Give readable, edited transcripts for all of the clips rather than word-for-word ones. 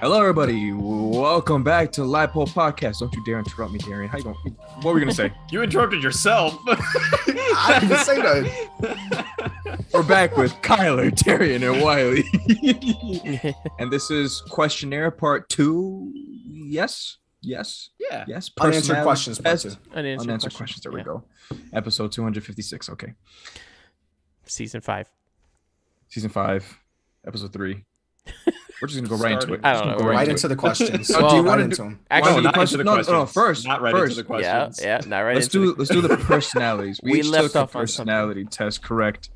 Hello, everybody. Welcome back to Live Poll Podcast. Don't you dare interrupt me, Darian. How you going? What were we gonna say? You interrupted yourself. I didn't say that. We're back with Kyler, Darian, and Wiley, and this is questionnaire part 2. Yes. Yeah. Unanswered questions part 2. Unanswered questions. There we go. Episode 256. Okay. Season 5. Season 5. Episode 3. We're just gonna go right into it. I don't know. Right into the questions. Well, Do you want right to do them? Actually, not into the questions. No, first. Not right first. into the questions. Yeah, not right. Let's do the personalities. We each left took a off on personality test, correct?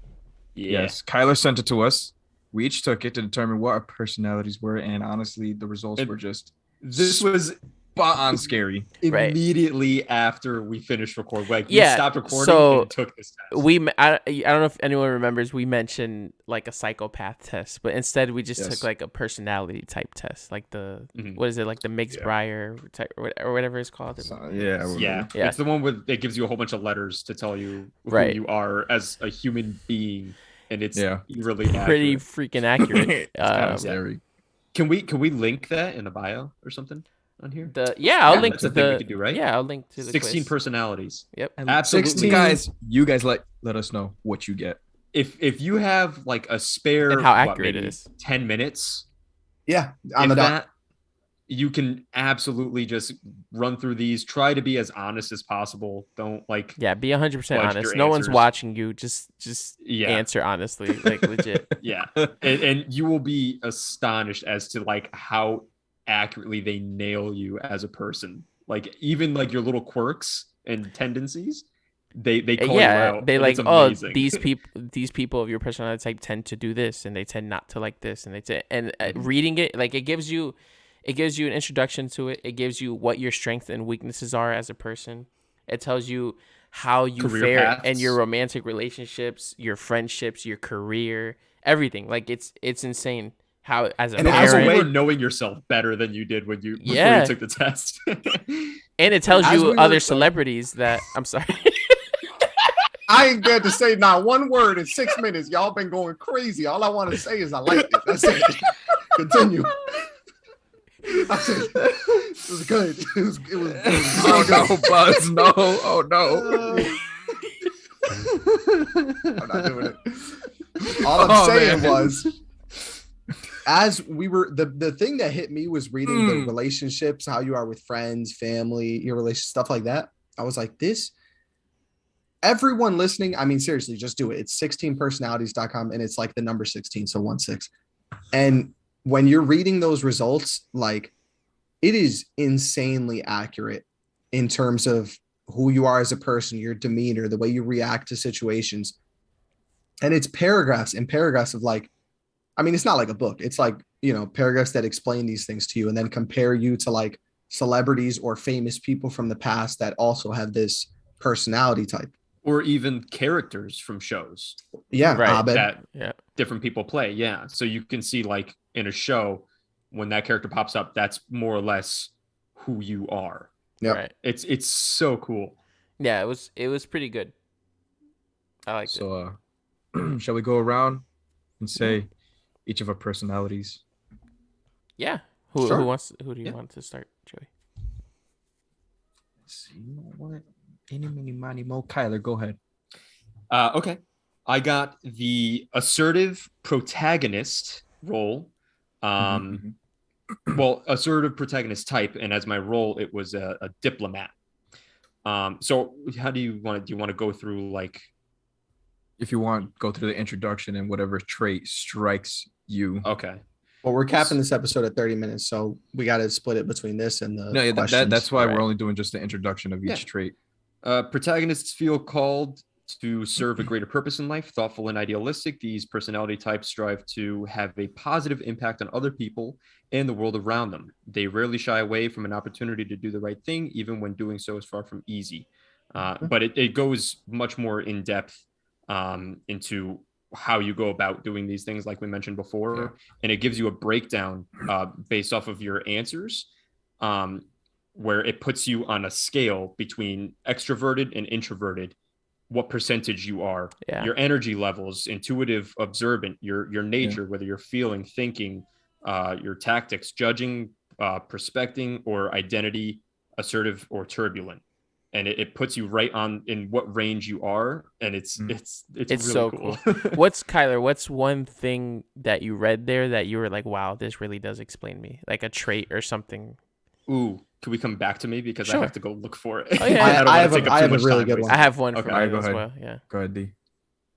Yeah. Yes. Kyler sent it to us. We each took it to determine what our personalities were, and honestly, the results were just This was spot on scary. immediately after we finished recording. Like, we Yeah, stopped recording so and took this test. I don't know if anyone remembers. We mentioned like a psychopath test, but instead we just took like a personality type test, like the what is it, like the Mixed-Brier type or whatever it's called. Yeah. It's the one with it gives you a whole bunch of letters to tell you who you are as a human being, and it's really pretty accurate. freaking accurate. It's kind of scary. Can we link that in the bio or something on here? I'll link that's to a thing the we could do, right? Yeah, I'll link to the 16 quiz. personalities. Yep. Absolutely. 16 you guys let us know what you get. If you have like a spare And how accurate it maybe is. 10 minutes Yeah, on the dot. you can absolutely just run through these, try to be as honest as possible. Don't be 100% your honest. No one's answers. watching you. Just answer honestly, like legit. Yeah. and you will be astonished as to like how accurately they nail you as a person. Like even like your little quirks and tendencies, they call you out. They and like, it's oh, amazing. these people of your personality type tend to do this, and they tend not to like this, and reading it, like it gives you an introduction to it. It gives you what your strengths and weaknesses are as a person. It tells you how you Career fare paths. in your romantic relationships, your friendships, your career, everything. Like it's insane how as a and it has a parent, way of knowing yourself better than you did before Yeah. you took the test. and it tells As you we other were- celebrities that I'm sorry. I ain't good to say not one word in 6 minutes. Y'all been going crazy. All I want to say is I like it. That's it. Continue. I said, it was good. It was Oh no, Buzz! No! Oh no! I'm not doing it. All I'm saying was, as we were, the thing that hit me was reading the relationships, how you are with friends, family, your relationship, stuff like that. I was like, everyone listening, I mean, seriously, just do it. It's 16personalities.com and it's like the number 16, so 16. And when you're reading those results, like it is insanely accurate in terms of who you are as a person, your demeanor, the way you react to situations. And it's paragraphs and paragraphs of like, I mean, it's not like a book. It's like, paragraphs that explain these things to you and then compare you to like celebrities or famous people from the past that also have this personality type. Or even characters from shows. Yeah, Right. Abed. That different people play. Yeah. So you can see like in a show, when that character pops up, that's more or less who you are. Yep. Right. It's so cool. Yeah, it was pretty good. I liked it. So, shall we go around and say each of our personalities? Yeah. Sure. Who do you want to start, Joey? Let's see. You know what? Any, mini, money, mo. Kyler, go ahead. Okay. I got the assertive protagonist role. Well, assertive protagonist type, and as my role, it was a diplomat. So how do you want to go through like? If you want, go through the introduction and whatever trait strikes you. Okay. Well, we're capping this episode at 30 minutes, so we got to split it between this and the No, yeah, questions. that's why Right. we're only doing just the introduction of each Yeah. trait. Protagonists feel called to serve a greater purpose in life, thoughtful and idealistic. These personality types strive to have a positive impact on other people and the world around them. They rarely shy away from an opportunity to do the right thing, even when doing so is far from easy. But it goes much more in depth into how you go about doing these things, like we mentioned before. And it gives you a breakdown based off of your answers. Where it puts you on a scale between extroverted and introverted, what percentage you are, your energy levels, intuitive, observant, your nature, whether you're feeling, thinking, your tactics, judging, prospecting, or identity, assertive or turbulent. And it puts you right on in what range you are, and it's really so cool. What's Kyler? What's one thing that you read there that you were like, wow, this really does explain me, like a trait or something? Ooh, can we come back to me because I have to go look for it? Oh, yeah. I have a really good one. I have one for Okay, me go as ahead. well. Yeah. Go ahead, D.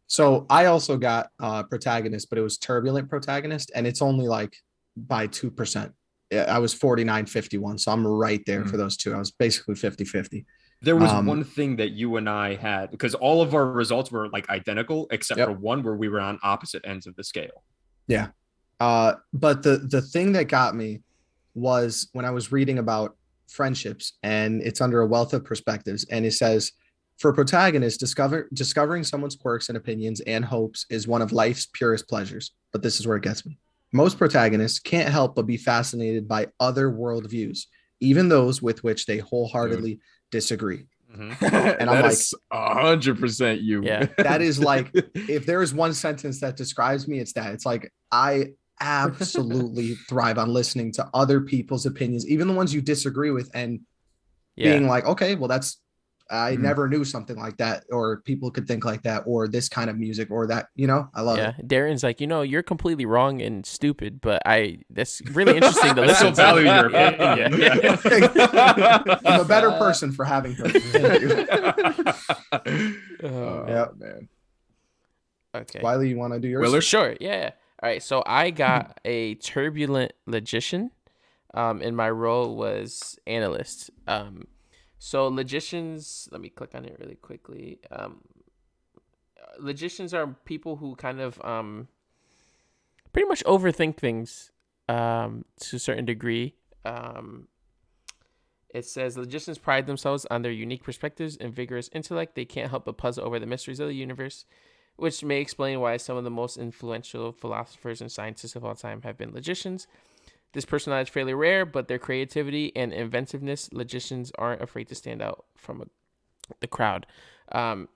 So I also got protagonist, but it was turbulent protagonist, and it's only like by 2%. I was 49-51, so I'm right there for those two. I was basically 50-50. There was one thing that you and I had, because all of our results were like identical, except for one where we were on opposite ends of the scale. Yeah. But the thing that got me was when I was reading about friendships, and it's under a wealth of perspectives, and it says, for protagonists, discovering someone's quirks and opinions and hopes is one of life's purest pleasures. But this is where it gets me. Most protagonists can't help but be fascinated by other worldviews, even those with which they wholeheartedly disagree. And I'm like, 100% you. Yeah. That is like, if there is one sentence that describes me, it's that. It's like, I absolutely thrive on listening to other people's opinions, even the ones you disagree with, and being like, okay, well, I never knew something like that, or people could think like that, or this kind of music, or that, I love it. Darren's like, you're completely wrong and stupid, but that's really interesting to listen to. Value your opinion. I'm a better person for having heard it. Oh, man. Okay. Wiley, you want to do yours? Willard? Sure. Yeah. All right. So I got a turbulent logician, and my role was analyst. So logicians, let me click on it really quickly. Logicians are people who kind of pretty much overthink things to a certain degree. It says logicians pride themselves on their unique perspectives and vigorous intellect. They can't help but puzzle over the mysteries of the universe, which may explain why some of the most influential philosophers and scientists of all time have been logicians. This personality is fairly rare, but their creativity and inventiveness, logicians aren't afraid to stand out from the crowd. And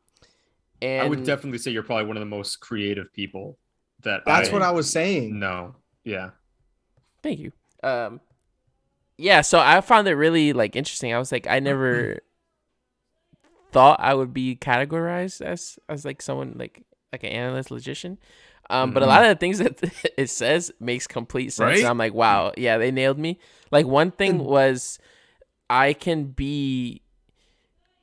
I would definitely say you're probably one of the most creative people That's what I was saying. No. Yeah. Thank you. Yeah, so I found it really interesting. I was like, I never thought I would be categorized as like someone like an analyst logician. But a lot of the things that it says makes complete sense. Right? And I'm like, wow, yeah, they nailed me. Like one thing was I can be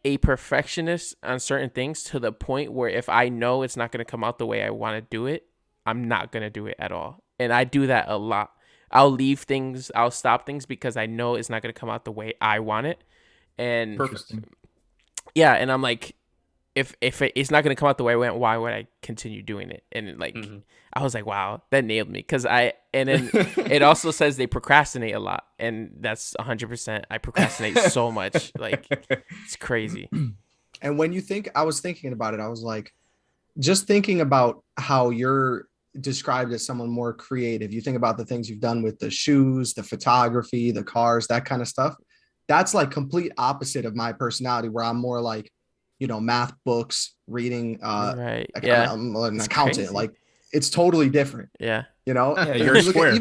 a perfectionist on certain things to the point where if I know it's not going to come out the way I want to do it, I'm not going to do it at all. And I do that a lot. I'll leave things, I'll stop things because I know it's not going to come out the way I want it. And Perfect. Yeah, and I'm like, if it's not going to come out the way I want, why would I continue doing it? And I was like, wow, that nailed me. And then it also says they procrastinate a lot. And that's 100%. I procrastinate so much. Like, it's crazy. And when I was thinking about it, I was like, just thinking about how you're described as someone more creative. You think about the things you've done with the shoes, the photography, the cars, that kind of stuff. That's like complete opposite of my personality, where I'm more like, math books, reading, right. I'm an accountant. Crazy. Like, it's totally different. Yeah. You're a square.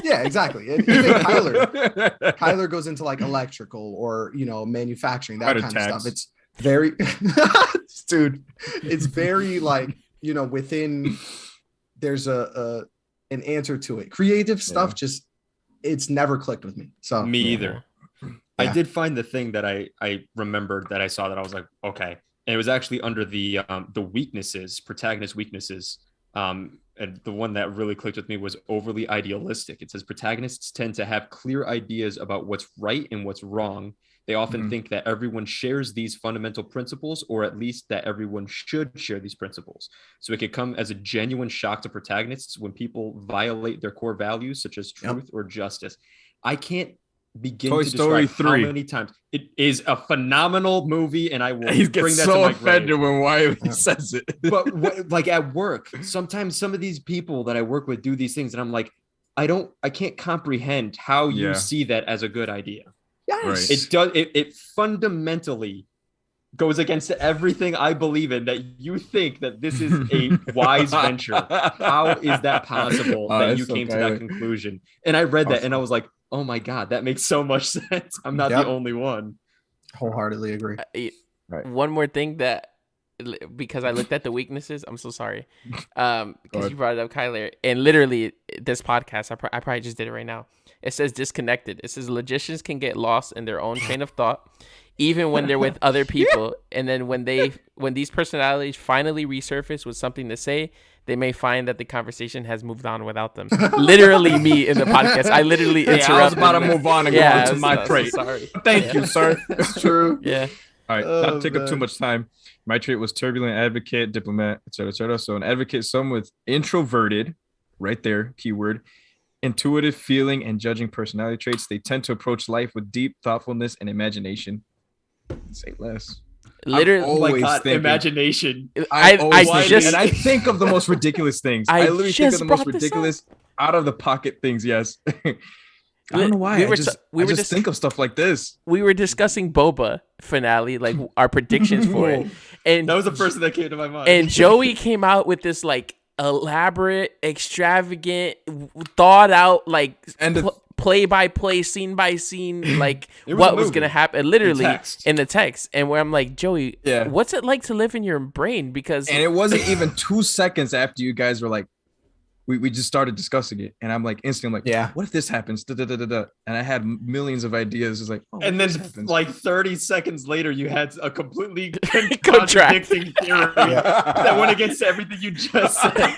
Yeah, exactly. And even Kyler goes into like electrical or, manufacturing, that kind of stuff. It's very, dude, it's very like, within, there's an answer to it. Creative stuff, just, it's never clicked with me. So me either. Yeah. I did find the thing that I remembered that I saw that I was like, okay. And it was actually under the weaknesses, protagonist weaknesses. And the one that really clicked with me was overly idealistic. It says protagonists tend to have clear ideas about what's right and what's wrong. They often think that everyone shares these fundamental principles, or at least that everyone should share these principles. So it could come as a genuine shock to protagonists when people violate their core values, such as truth or justice. I can't begin Toy to Story describe 3. how many times it is a phenomenal movie, and I will He bring gets that so to my offended grave. when Wiley says it. But like at work, sometimes some of these people that I work with do these things, and I'm like, I can't comprehend how you see that as a good idea. yes, Right. It does. It fundamentally goes against everything I believe in, that you think that this is a wise venture. How is that possible that you came to that conclusion? And I read that and I was like, oh my God, that makes so much sense. I'm not the only one. Wholeheartedly agree. Right. One more thing that, because I looked at the weaknesses, I'm so sorry. Because you brought it up, Kyler. And literally, this podcast, I probably just did it right now. It says disconnected. It says logicians can get lost in their own train of thought, even when they're with other people. And then when these personalities finally resurface with something to say, they may find that the conversation has moved on without them. Literally me in the podcast. I literally interrupted. I was about to move on and go into my trait. So sorry. Thank you, sir. It's true. Yeah. All right, not to take up too much time. My trait was turbulent advocate, diplomat, etc., etc. So an advocate, someone with introverted, right there, keyword, intuitive feeling and judging personality traits. They tend to approach life with deep thoughtfulness and imagination. Say less. Literally, Oh my God, imagination. I think of the most ridiculous things. I literally think of the most ridiculous, out of the pocket things. Yes. I don't know why. I just think of stuff like this. We were discussing Boba finale, like our predictions for it, and that was the first thing that came to my mind. And Joey came out with this like elaborate, extravagant, thought out, like play by play, scene by scene, like what was gonna happen, literally in the text. And where I'm like, Joey, what's it like to live in your brain? Because it wasn't even 2 seconds after you guys were like, we just started discussing it, and I'm like instantly like, what if this happens? Da, da, da, da, da. And I had millions of ideas. It's like, and then like 30 seconds later, you had a completely contradicting theory that went against everything you just said.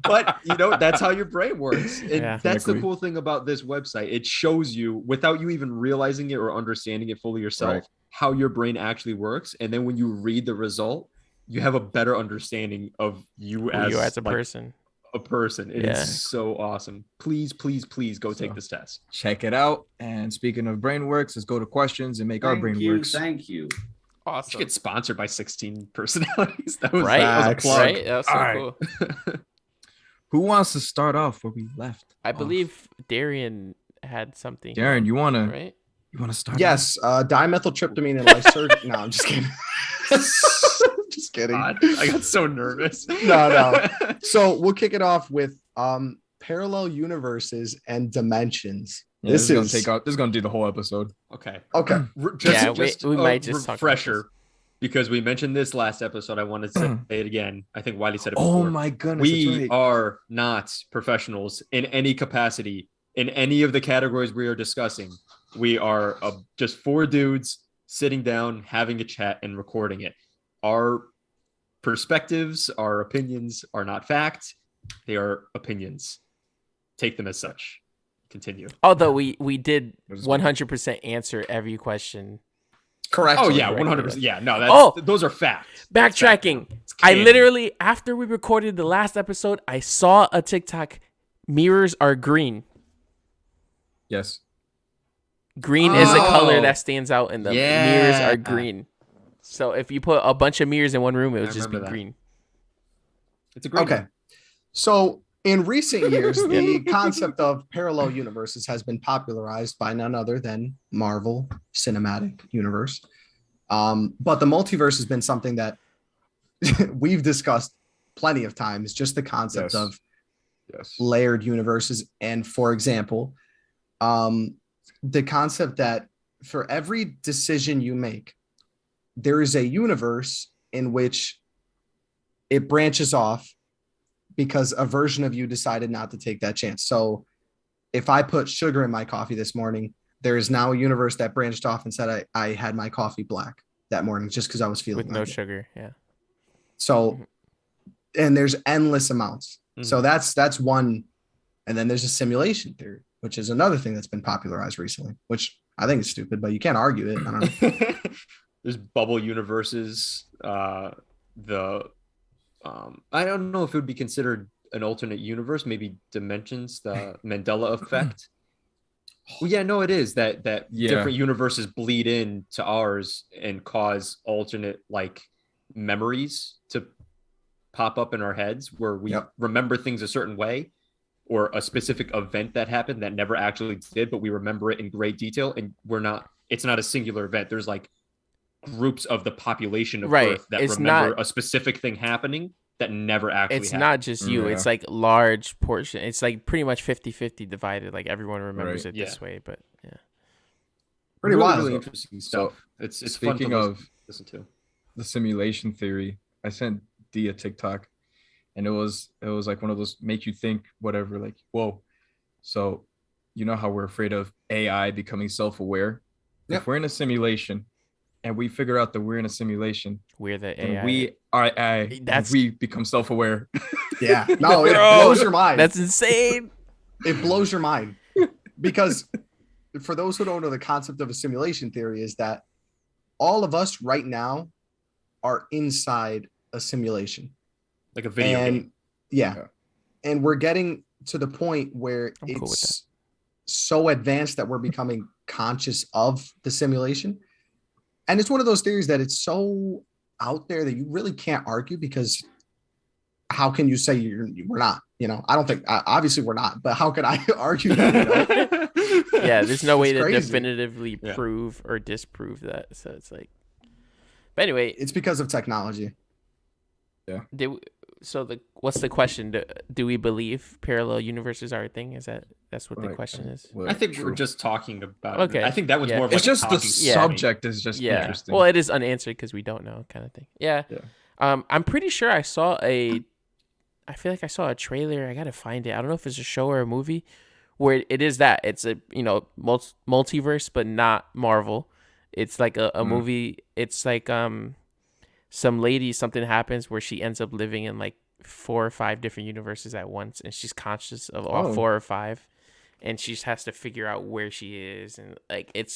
But that's how your brain works. And that's the cool thing about this website. It shows you, without you even realizing it or understanding it fully yourself, how your brain actually works. And then when you read the result, you have a better understanding of you as a person. It is so awesome. Please go take this test. Check it out. And speaking of brain works, let's go to questions and make our brain works. Thank you. Awesome. We should get sponsored by 16 personalities. That was right. That was a plug. Right? That was so cool. Who wants to start off where we left? I believe Darian had something. Darren, you wanna start? Yes, dimethyltryptamine and lysergic. No, I'm just kidding. Just kidding. God, I got so nervous. No. So we'll kick it off with parallel universes and dimensions. Yeah, this is gonna do the whole episode. Okay. We might just refresher, because we mentioned this last episode. I wanted to say it again. I think Wiley said it before. Oh my goodness. We are not professionals in any capacity in any of the categories we are discussing. We are just four dudes sitting down, having a chat, and recording it. Our perspectives, our opinions are not fact. They are opinions. Take them as such. Continue. Although we did 100% answer every question. Correct. Oh yeah, 100%. Yeah, no, those are facts. Backtracking. I literally, after we recorded the last episode, I saw a TikTok. Mirrors are green. Yes. Green is a color that stands out in them. Mirrors are green. So if you put a bunch of mirrors in one room, it would just be green. It's a great one. So in recent years, the concept of parallel universes has been popularized by none other than Marvel Cinematic Universe. But the multiverse has been something that we've discussed plenty of times, just the concept of layered universes. And for example, the concept that for every decision you make, there is a universe in which it branches off because a version of you decided not to take that chance. So if I put sugar in my coffee this morning, there is now a universe that branched off and said I had my coffee black that morning just because I was feeling with no sugar. Yeah. So, and there's endless amounts. Mm-hmm. So that's one. And then there's a simulation theory, which is another thing that's been popularized recently, which I think is stupid, but you can't argue it. I don't know. There's bubble universes. I don't know if it would be considered an alternate universe, maybe dimensions, the Mandela effect. Well, yeah, no, it is that different universes bleed into ours and cause alternate like memories to pop up in our heads where we remember things a certain way, or a specific event that happened that never actually did, but we remember it in great detail, and it's not a singular event. There's like groups of the population of Right. Earth that It's remember not- a specific thing happening that never actually It's happened. not just you. Yeah. It's like large portion. It's like pretty much 50-50 divided. Like everyone remembers Right. it this way, but yeah. Pretty really, wild. really So- interesting so, stuff. It's fun to speaking listen to. the simulation theory, I sent D a TikTok, and it was like one of those make you think whatever, like, whoa. So you know how we're afraid of AI becoming self-aware? Yep. If we're in a simulation and we figure out that we're in a simulation, We're the then AI. we are AI, That's- we become self-aware. Yeah. No, it Bro, blows your mind. That's insane. It blows your mind because for those who don't know, the concept of a simulation theory is that all of us right now are inside a simulation. Like a video game. Yeah. Yeah. And we're getting to the point where I'm cool with it's so advanced that we're becoming conscious of the simulation. And it's one of those theories that it's so out there that you really can't argue, because how can you say we're not? You know, I don't think, obviously we're not, but how could I argue that? You know? Yeah, there's no way It's to crazy. definitively Yeah. prove or disprove that. So it's like, but anyway, It's because of technology. what's the question? Do we believe parallel universes are a thing? That's what the Like, question is? well, I think true. we're just talking about Okay. it. I think that was Yeah. more of It's like just a the talking Yeah. subject is just Yeah. interesting. Well, it is unanswered because we don't know, kind of thing. Yeah. Yeah. I'm pretty sure I saw I feel like I saw a trailer. I gotta find it. I don't know if it's a show or a movie, where it is that it's a multiverse, but not Marvel. It's like a movie. It's like some lady, something happens where she ends up living in like 4 or 5 different universes at once, and she's conscious of all Oh. 4 or 5, and she just has to figure out where she is, and like it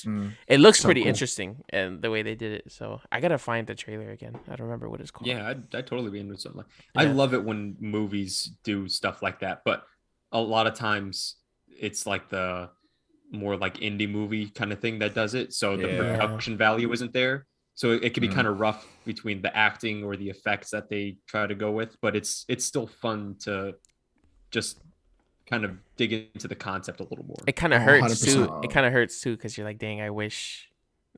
looks So pretty cool. interesting, and the way they did it. So I gotta find the trailer again. I don't remember what it's called. Yeah, I'd totally be into something like. I Yeah. love it when movies do stuff like that, but a lot of times it's like the more like indie movie kind of thing that does it. So the Yeah. production value isn't there. So it can be Mm. kind of rough between the acting or the effects that they try to go with, but it's still fun to just kind of dig into the concept a little more. It kind of Oh, hurts 100%. too. It kind of hurts too because you're like, dang, I wish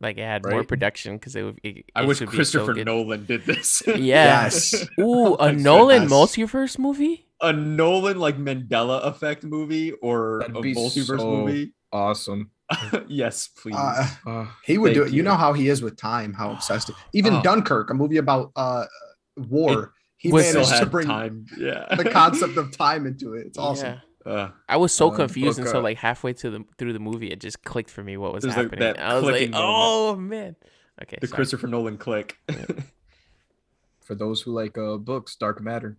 like it had more Right? production because I it wish should be so Christopher good. Nolan did this. Yeah. Yes. Ooh, a Yes. Nolan multiverse movie. A Nolan like Mandela effect movie or That'd a be multiverse so movie. awesome. Yes, please. He would do Thank it. You know you. how he is with time, how obsessed. Even Oh. Dunkirk, a movie about war, he was Still managed to had bring time. Yeah. the concept of time into it. It's awesome. Yeah. I was so Um, confused look, until like halfway through the movie, it just clicked for me what was There's, like, happening. that I was like, clicking moment. oh man. Okay. The sorry. Christopher Nolan click. For those who like books, Dark Matter.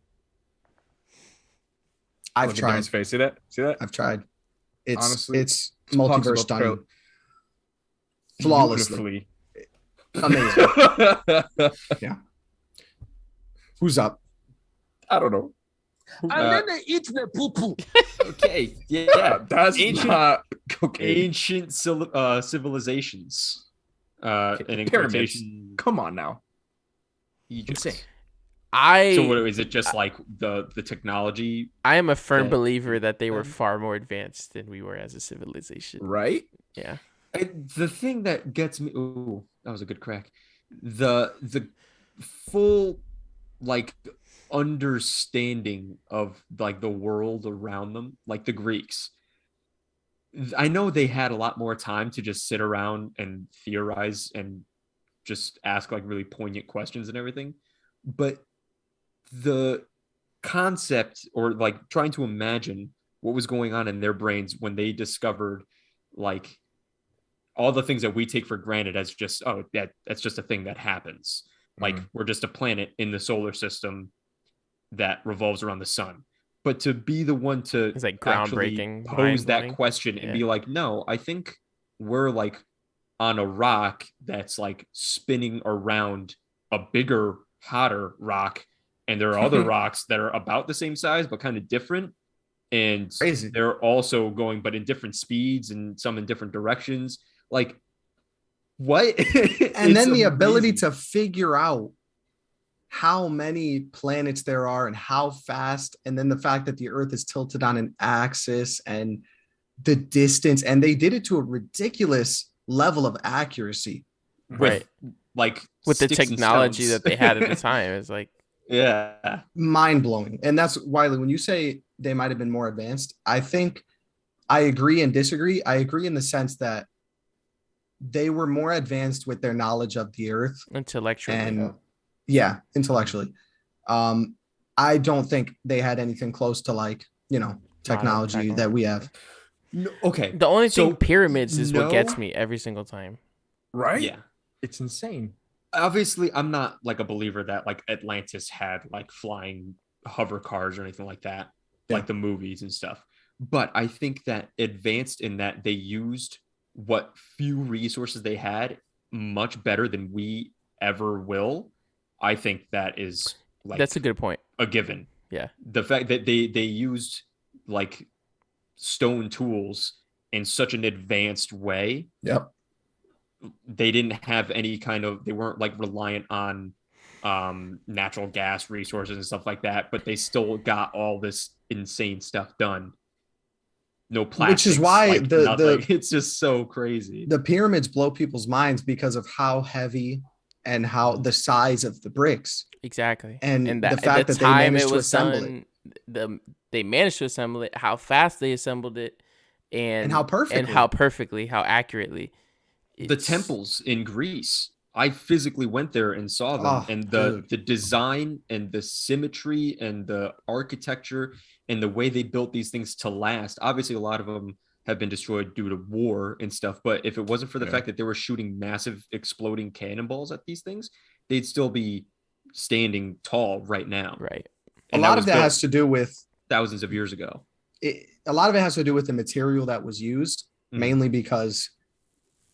I've Look at tried. Darren's face. See that? See that? I've tried. It's Honestly, it's talks multiverse about done flawlessly. Amazing. Beautifully. Who's up? I don't know. They eat the poo poo. Okay. Yeah. That's Ancient- not okay. Ancient civilizations. And in Pyramids. quotation, Come on now. Egypt. Insane. So what is it? Just like the technology? I am a firm Yeah. believer that they were far more advanced than we were as a civilization. Right? Yeah. The thing that gets me. Ooh, that was a good crack. The full like understanding of like the world around them, like the Greeks. I know they had a lot more time to just sit around and theorize and just ask like really poignant questions and everything, but the concept or like trying to imagine what was going on in their brains when they discovered like all the things that we take for granted as just that's just a thing that happens. Like we're just a planet in the solar system that revolves around the sun. But to be the one to It's like actually groundbreaking, pose that mind-blowing. question and be like, no, I think we're like on a rock that's like spinning around a bigger, hotter rock. And there are other rocks that are about the same size, but kind of different. And Crazy. they're also going, but in different speeds and some in different directions. Like, what? And then the ability to figure out how many planets there are and how fast, and then the fact that the Earth is tilted on an axis and the distance, and they did it to a ridiculous level of accuracy. with like with the sticks and technology stones. that they had at the time. It's like, Yeah. Mind blowing. And that's Wiley, when you say they might have been more advanced, I think I agree and disagree. I agree in the sense that they were more advanced with their knowledge of the earth intellectually. and intellectually. I don't think they had anything close to like, technology that we have. No, okay. The only So, thing, pyramids is what no- gets me every single time. Right? Yeah. It's insane. Obviously, I'm not like a believer that like Atlantis had like flying hover cars or anything like that, like the movies and stuff. But I think that advanced in that they used what few resources they had much better than we ever will. I think that is like That's a good point. a given. Yeah. The fact that they used like stone tools in such an advanced way. Yep. They didn't have any kind of, they weren't like reliant on natural gas resources and stuff like that, but they still got all this insane stuff done. No plastics. Which is why like, it's just so crazy. The pyramids blow people's minds because of how heavy and how the size of the bricks. Exactly. And that, the fact the that they time managed it to was assemble done, they managed to assemble it, how fast they assembled it, and how perfectly, how accurately. The temples in Greece, I physically went there and saw them, and the design and the symmetry and the architecture and the way they built these things to last. Obviously, a lot of them have been destroyed due to war and stuff, but if it wasn't for the fact that they were shooting massive exploding cannonballs at these things, they'd still be standing tall right now. Right. And a lot of that has to do with thousands of years ago. A lot of it has to do with the material that was used, mainly because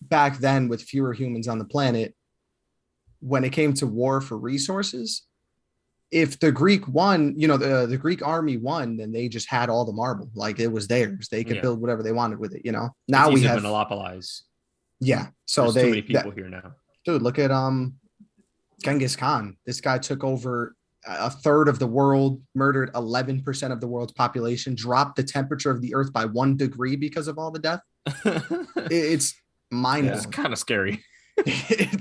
back then, with fewer humans on the planet, when it came to war for resources, if the Greek won, the Greek army won, then they just had all the marble, like it was theirs. They could build whatever they wanted with it. Now we have monopolize. Yeah, so There's too many people here now. Dude, look at Genghis Khan. This guy took over a third of the world, murdered 11% of the world's population, dropped the temperature of the earth by 1 degree because of all the death. It's mind-blowing. It's kind of scary.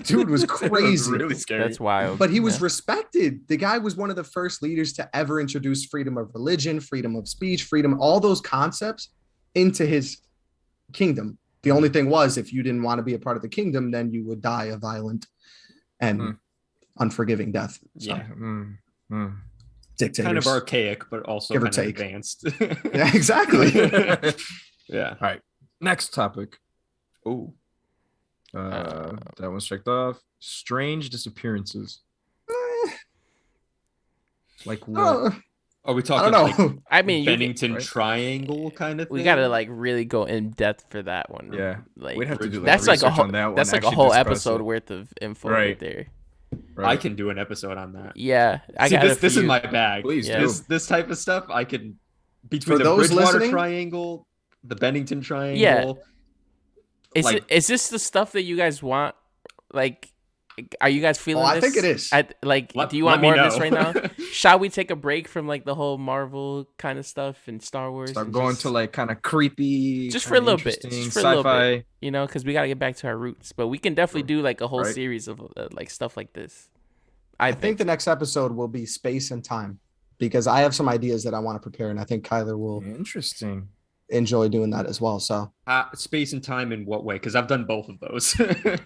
Dude was crazy. It was really scary. That's wild. But he was respected. The guy was one of the first leaders to ever introduce freedom of religion, freedom of speech, freedom, all those concepts into his kingdom. The only thing was, if you didn't want to be a part of the kingdom, then you would die a violent and unforgiving death. So, dictators. Kind of archaic, but also Give or kind of take. advanced. Yeah, exactly. Yeah. All right. Next topic. Oh. That one's checked off. Strange disappearances. Like what? Are we I talking don't know. like I mean, Bennington Triangle kind of thing? we gotta like really go in depth for that one. Yeah. Like We'd have to do that's like a research whole on that one, that's like a actually whole discuss episode it. worth of info right there. Right. I can do an episode on that. Yeah, I See, got this is my bag. Please Yeah. do. This type of stuff I can between For the those Bridgewater listening- Triangle, the Bennington Triangle. Yeah. like- Is this the stuff that you guys want? Like, are you guys feeling? I this? think it is. Do you want more of this right now? Shall we take a break from like the whole Marvel kind of stuff and Star Wars? Start and going just- to like kind of creepy, just for a little bit, interesting, just for a little sci-fi. bit, because we gotta get back to our roots. But we can definitely do like a whole Right. series of like stuff like this. I think the next episode will be space and time, because I have some ideas that I want to prepare, and I think Kyler will Interesting. enjoy doing that as well. So space and time in what way? Because I've done both of those.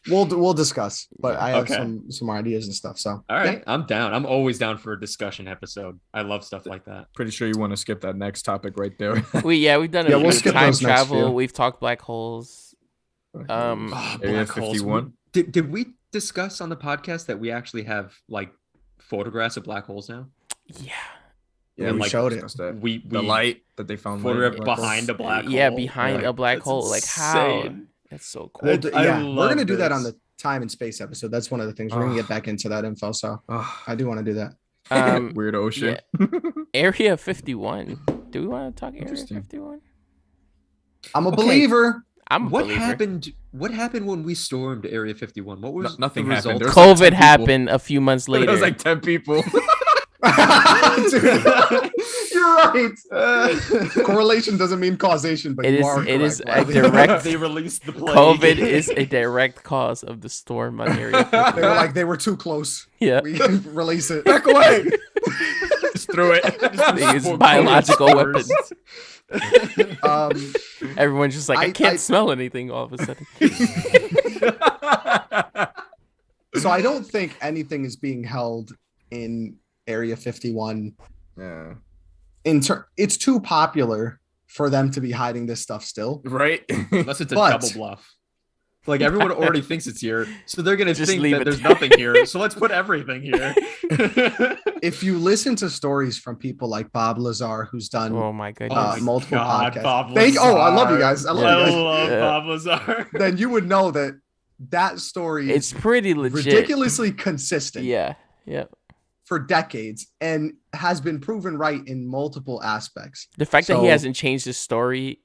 we'll discuss, but I have Okay. some ideas and stuff. So All right, I'm down. I'm always down for a discussion episode. I love stuff like that. Pretty sure you want to skip that next topic right there. we've done Yeah, we'll few skip time those next travel. few. We've talked black holes. Oh, Area black holes. 51. Did we discuss on the podcast that we actually have like photographs of black holes now? Yeah. Yeah, we showed it. discussed that. We The light that they found. photograph later, black behind a holes. black hole. Yeah, behind Yeah. a black That's hole. Like how? insane. That's so cool. We're love gonna do that on this. the time and space episode. That's one of the things we're gonna get back into that info. So Oh, I do want to do that. weird ocean. Area 51. Do we want to talk Area Interesting. 51? I'm a Okay. believer. I'm a What believer. happened? What happened when we stormed Area 51? What was nothing the happened. result? There was like 10 COVID people. happened a few months There later. was like 10 people. Dude, you're right. Correlation doesn't mean causation, but It you is- are it is correct, a Riley. direct- They released the plague. COVID is a direct cause of the storm on Area 51. They were like, they were too close. Yeah. We release it. Back away. Just threw it. They use biological weapons. Um, Everyone's just like, I can't I- smell anything all of a sudden. so I don't think anything is being held in Area 51. Yeah. It's too popular for them to be hiding this stuff still. Right. Unless it's a But- double bluff. Like everyone already thinks it's here, so they're gonna Just think leave that it there's there. nothing here. So let's put everything here. If you listen to stories from people like Bob Lazar, who's done Oh my goodness. multiple God, podcasts. Bob I love you Lazar. guys. I love I you guys. love Yeah. Bob Lazar. Then you would know that that story It's is pretty legit. ridiculously consistent Yeah. Yeah. for decades and has been proven right in multiple aspects. The fact that he So- hasn't changed his story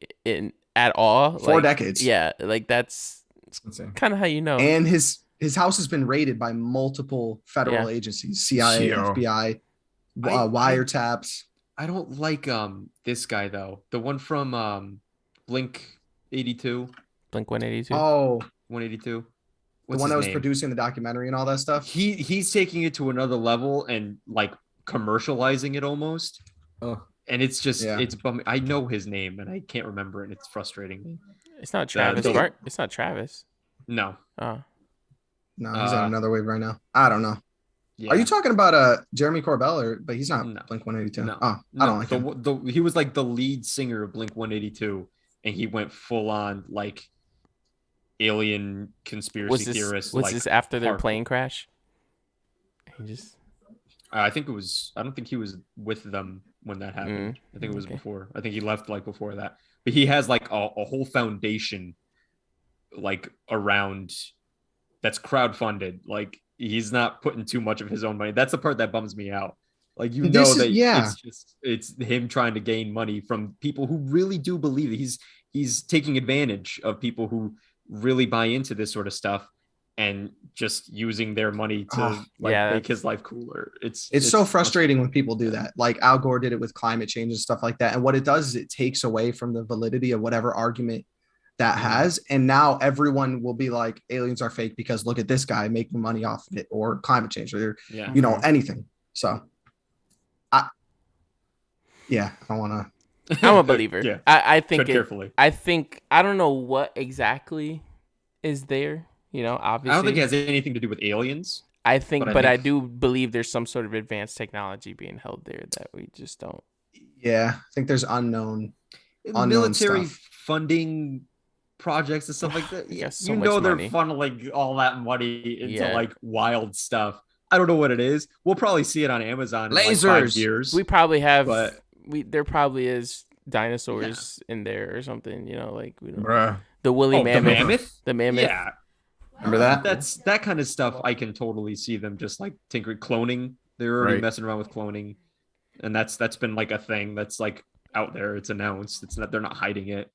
at all. 4 like, decades. Yeah. Like that's It's insane. kind of how you know. And his house has been raided by multiple federal Yeah. agencies, CIA, Yo. FBI, I- wiretaps. I don't like this guy though. The one from Blink 82, Blink 182. Oh, 182. the one that was producing the documentary and all that stuff. He's taking it to another level and like commercializing it almost. Oh. And it's just Yeah. it's bumming. I know his name and I can't remember it and it's frustrating me. It's not Travis. the- Bart. It's not Travis. No. Oh. No, he's on another wave right now. I don't know. Yeah. Are you talking about Jeremy Corbell but he's not No. Blink 182? No. Oh, I don't like him. He was like the lead singer of Blink 182 and he went full on like alien conspiracy theorist. Was like, this after their hardcore. plane crash? He just I think it was. I don't think he was with them when that happened. I think it was okay. before. I think he left like before that. But he has like a whole foundation, like around that's crowdfunded. Like he's not putting too much of his own money. That's the part that bums me out. Like you know This is- that yeah. it's him trying to gain money from people who really do believe it. He's taking advantage of people who really buy into this sort of stuff and just using their money to make his life cooler. It's so frustrating when people do that. Like Al Gore did it with climate change and stuff like that. And what it does is it takes away from the validity of whatever argument that has. And now everyone will be like, aliens are fake because look at this guy making money off of it, or climate change, or anything. So I don't want to. I'm a believer. Yeah. I think Tread carefully. I don't know what exactly is there. You know, obviously. I don't think it has anything to do with aliens. I think, but but I I think- do believe there's some sort of advanced technology being held there that we just don't. Yeah, I think there's unknown Military stuff. funding projects and stuff like that. Yeah, Yeah, so you much know they're money. funneling all that money into Yeah. like wild stuff. I don't know what it is. We'll probably see it on Amazon in like 5 Lasers. years. We probably have. But- There probably is dinosaurs in there or something. You know, like we don't. Bruh. The woolly Oh, mammoth. the mammoth? The mammoth. Yeah, Remember that? that's that kind of stuff. I can totally see them just like tinkering, cloning. They're already Right. messing around with cloning, and that's been like a thing that's like out there. It's announced. It's not. They're not hiding it.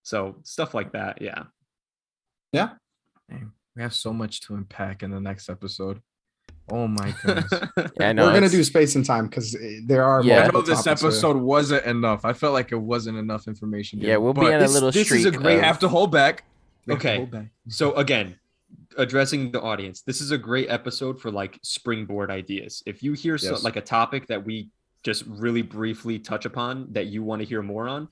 So stuff like that. Yeah. Dang, we have so much to unpack in the next episode. Oh my goodness. Yeah, I know. We're gonna it's- do space and time because there are. Yeah. I multiple know this topics here. episode wasn't enough. I felt like it wasn't enough information. Yeah, we'll be but on a little this is a streak. great we of- have to hold back. We have to Okay. hold back. So again, addressing the audience, this is a great episode for like springboard ideas. If you hear Yes. like a topic that we just really briefly touch upon that you want to hear more on,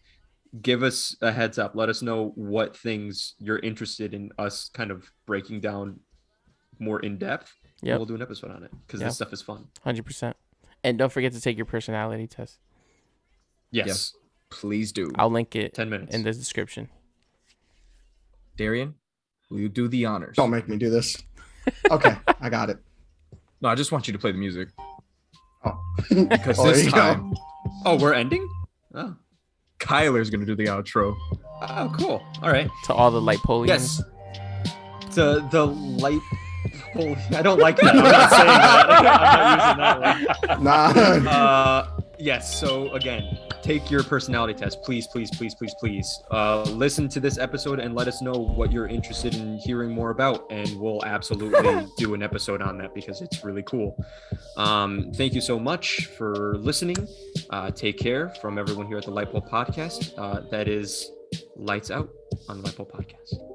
give us a heads up. Let us know what things you're interested in us kind of breaking down more in depth. and Yep. We'll do an episode on it because Yep. this stuff is fun. 100%. And don't forget to take your personality test. Yes. Please do. I'll link it 10 minutes. in the description. Darian, will you do the honors? Don't make me do this. Okay, I got it. No, I just want you to play the music. Oh. Because Oh, there this you go. time, Oh, we're ending? Oh. Kyler's going to do the outro. Oh, cool. All right. To all the light polians. Yes. The light. I don't like that. I'm not saying that. I'm not using that one. Nah. Yes. So again, take your personality test, please, please, please, please, please. Listen to this episode and let us know what you're interested in hearing more about, and we'll absolutely do an episode on that because it's really cool. Thank you so much for listening. Take care from everyone here at the Lightbulb Podcast. That is lights out on the Lightbulb Podcast.